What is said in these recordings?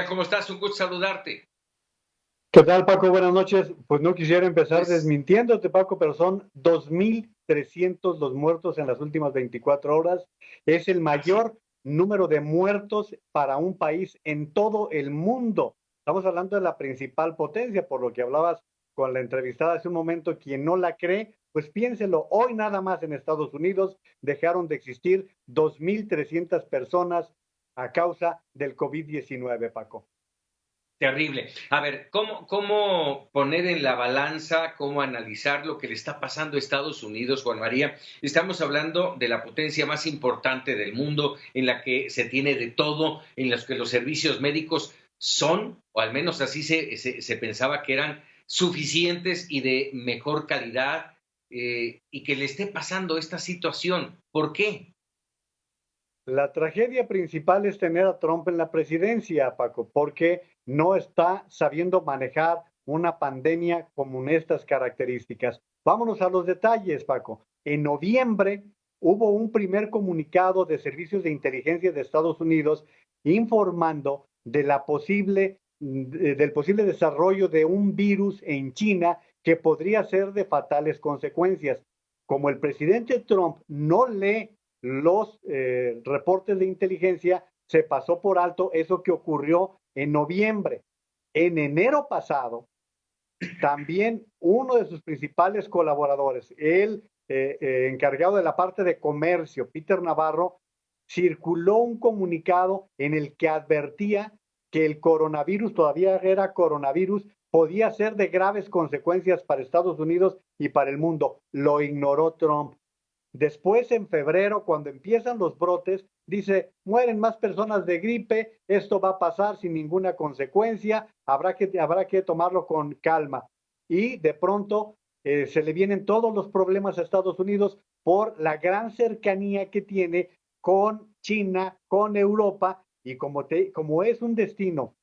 ¿Cómo estás? Un gusto saludarte. ¿Qué tal, Paco? Buenas noches. Pues no quisiera empezar Pues desmintiéndote, Paco, pero son 2.300 los muertos en las últimas 24 horas. Es el así. mayor número de muertos para un país en todo el mundo. Estamos hablando de la principal potencia, por lo que hablabas con la entrevistada hace un momento. Quien no la cree, pues piénselo. Hoy nada más en Estados Unidos dejaron de existir 2.300 personas a causa del COVID-19, Paco. Terrible. A ver, ¿cómo poner en la balanza, cómo analizar lo que le está pasando a Estados Unidos, Juan María? Estamos hablando de la potencia más importante del mundo, en la que se tiene de todo, en los que los servicios médicos son, o al menos así se pensaba que eran suficientes y de mejor calidad, y que le esté pasando esta situación. ¿Por qué? La tragedia principal es tener a Trump en la presidencia, Paco, porque no está sabiendo manejar una pandemia con estas características. Vámonos a los detalles, Paco. En noviembre hubo un primer comunicado de servicios de inteligencia de Estados Unidos informando de del posible desarrollo de un virus en China que podría ser de fatales consecuencias. Como el presidente Trump no lee los reportes de inteligencia, se pasó por alto eso que ocurrió en noviembre. En enero pasado, también uno de sus principales colaboradores, el encargado de la parte de comercio, Peter Navarro, circuló un comunicado en el que advertía que el coronavirus, todavía era coronavirus, podía ser de graves consecuencias para Estados Unidos y para el mundo. Lo ignoró Trump. Después, en febrero, cuando empiezan los brotes, dice, mueren más personas de gripe, esto va a pasar sin ninguna consecuencia, habrá que tomarlo con calma. Y de pronto se le vienen todos los problemas a Estados Unidos por la gran cercanía que tiene con China, con Europa, y como es un destino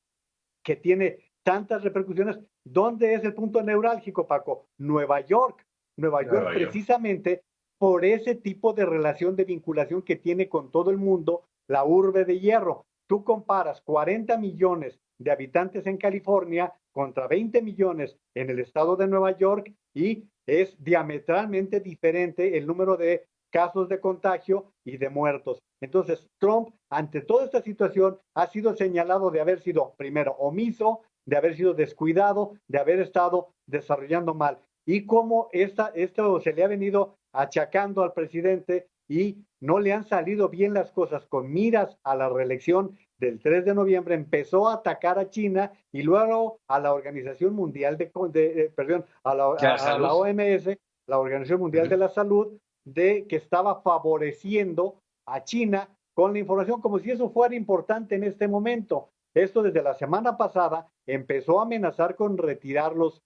que tiene tantas repercusiones, ¿dónde es el punto neurálgico, Paco? Nueva York. Nueva York Nueva York. precisamente por ese tipo de relación de vinculación que tiene con todo el mundo, la urbe de hierro. Tú comparas 40 millones de habitantes en California contra 20 millones en el estado de Nueva York y es diametralmente diferente el número de casos de contagio y de muertos. Entonces, Trump, ante toda esta situación, ha sido señalado de haber sido, primero, omiso, de haber sido descuidado, de haber estado desarrollando mal. Y cómo esto se le ha venido achacando al presidente y no le han salido bien las cosas con miras a la reelección del 3 de noviembre, empezó a atacar a China y luego a la Organización Mundial perdón, Ya la a la salud. OMS, la Organización Uh Mundial de -huh. la Salud, de que estaba favoreciendo a China con la información como si eso fuera importante en este momento. Esto desde la semana pasada empezó a amenazar con retirar los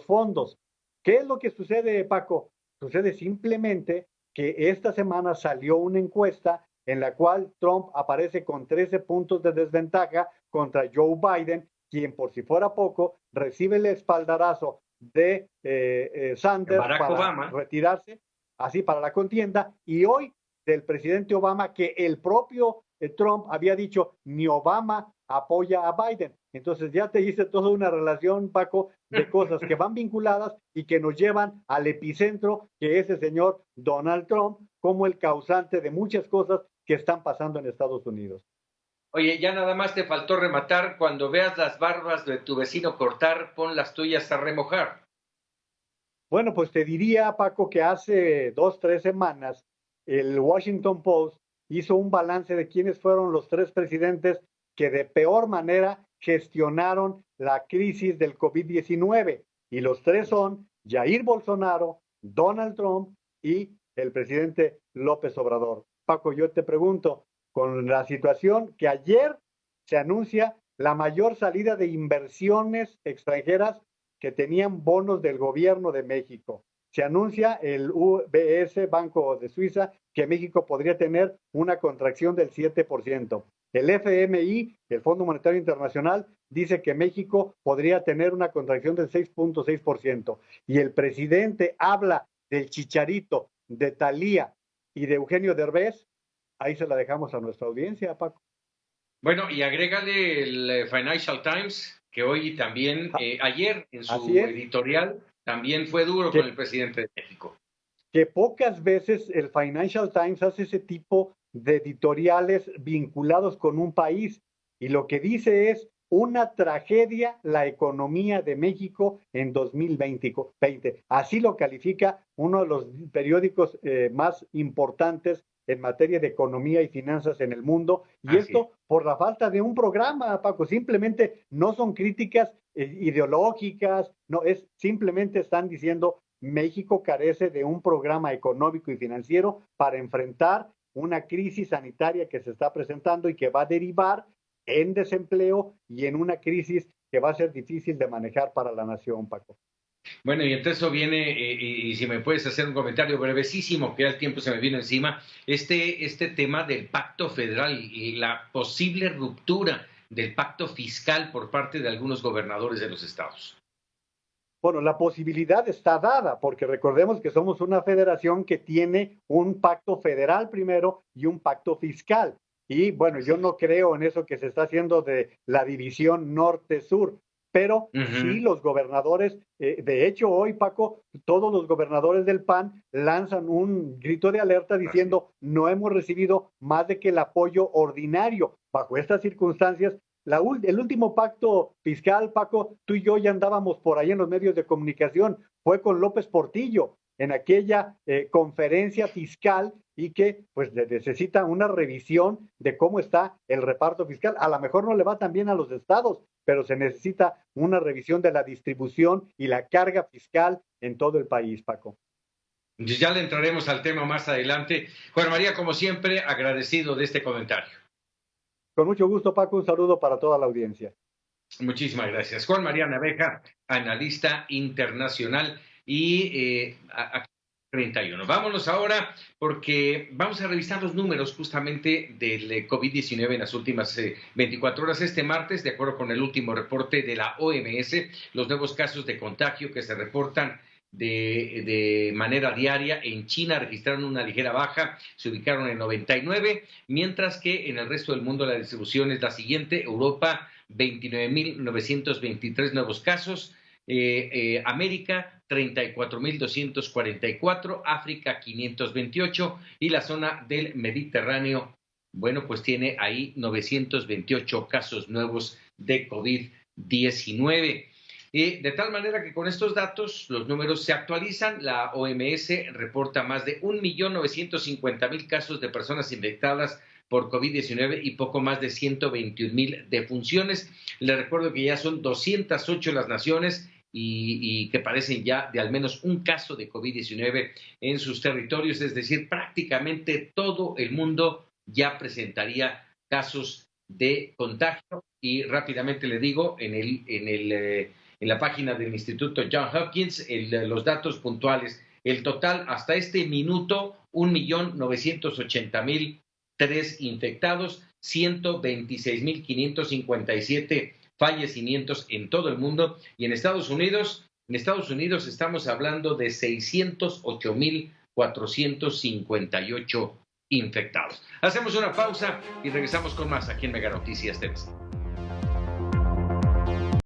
fondos. ¿Qué es lo que sucede, Paco? Sucede simplemente que esta semana salió una encuesta en la cual Trump aparece con 13 puntos de desventaja contra Joe Biden, quien por si fuera poco recibe el espaldarazo de Sanders Barack para Obama. retirarse, así para la contienda, y hoy del presidente Obama que el propio Trump había dicho ni Obama apoya a Biden. Entonces ya te hice toda una relación, Paco, de cosas que van vinculadas y que nos llevan al epicentro, que es el señor Donald Trump, como el causante de muchas cosas que están pasando en Estados Unidos. Oye, ya nada más te faltó rematar, cuando veas las barbas de tu vecino cortar, pon las tuyas a remojar. Bueno, pues te diría, Paco, que hace 2, 3 semanas el Washington Post hizo un balance de quiénes fueron los 3 presidentes que de peor manera gestionaron la crisis del COVID-19. Y los 3 son Jair Bolsonaro, Donald Trump y el presidente López Obrador. Paco, yo te pregunto, con la situación que ayer se anuncia la mayor salida de inversiones extranjeras que tenían bonos del gobierno de México. Se anuncia el UBS, Banco de Suiza, que México podría tener una contracción del 7%. El FMI, el Fondo Monetario Internacional, dice que México podría tener una contracción del 6.6%. Y el presidente habla del Chicharito, de Thalía y de Eugenio Derbez. Ahí se la dejamos a nuestra audiencia, Paco. Bueno, y agrégale el Financial Times, que hoy también, ayer en Así su es, editorial, también fue duro con que el presidente de México. pocas veces el Financial Times hace ese tipo de editoriales vinculados con un país y lo que dice es una tragedia la economía de México en 2020. Así lo califica uno de los periódicos más importantes en materia de economía y finanzas en el mundo. Y Así es. esto por la falta de un programa, Paco. Simplemente no son críticas ideológicas, no, es simplemente están diciendo México carece de un programa económico y financiero para enfrentar una crisis sanitaria que se está presentando y que va a derivar en desempleo y en una crisis que va a ser difícil de manejar para la nación, Paco. Bueno, y entonces eso viene, y si me puedes hacer un comentario brevesísimo, que ya el tiempo se me vino encima, este tema del pacto federal y la posible ruptura del pacto fiscal por parte de algunos gobernadores de los estados. Bueno, la posibilidad está dada, porque recordemos que somos una federación que tiene un pacto federal primero y un pacto fiscal. Y bueno, Así yo es. no creo en eso que se está haciendo de la división norte-sur, pero sí Ujú. los gobernadores, de hecho hoy, Paco, todos los gobernadores del PAN lanzan un grito de alerta Así es. diciendo no hemos recibido más de que el apoyo ordinario. Bajo estas circunstancias, el último pacto fiscal, Paco, tú y yo ya andábamos por ahí en los medios de comunicación, fue con López Portillo en aquella conferencia fiscal y que pues necesita una revisión de cómo está el reparto fiscal. A lo mejor no le va tan bien a los estados, pero se necesita una revisión de la distribución y la carga fiscal en todo el país, Paco. Ya le entraremos al tema más adelante. Juan María, como siempre, agradecido de este comentario. Con mucho gusto, Paco, un saludo para toda la audiencia. Muchísimas gracias. Juan María Naveja, analista internacional y 31. Vámonos ahora porque vamos a revisar los números justamente del COVID-19 en las últimas 24 horas. Este martes, de acuerdo con el último reporte de la OMS, los nuevos casos de contagio que se reportan de manera diaria en China registraron una ligera baja, se ubicaron en 99, mientras que en el resto del mundo la distribución es la siguiente: Europa 29.923 nuevos casos, América 34.244, África 528 y la zona del Mediterráneo, bueno, pues tiene ahí 928 casos nuevos de COVID-19. De tal manera que con estos datos los números se actualizan. La OMS reporta más de 1.950.000 casos de personas infectadas por COVID-19 y poco más de 121.000 defunciones. Les recuerdo que ya son 208 las naciones y que padecen ya de al menos un caso de COVID-19 en sus territorios, es decir, prácticamente todo el mundo ya presentaría casos de contagio. Y rápidamente le digo, en la página del Instituto Johns Hopkins, los datos puntuales. El total hasta este minuto, 1.980.003 infectados, 126.557 fallecimientos en todo el mundo. Y en Estados Unidos estamos hablando de 608.458 infectados. Hacemos una pausa y regresamos con más aquí en Mega Noticias TV.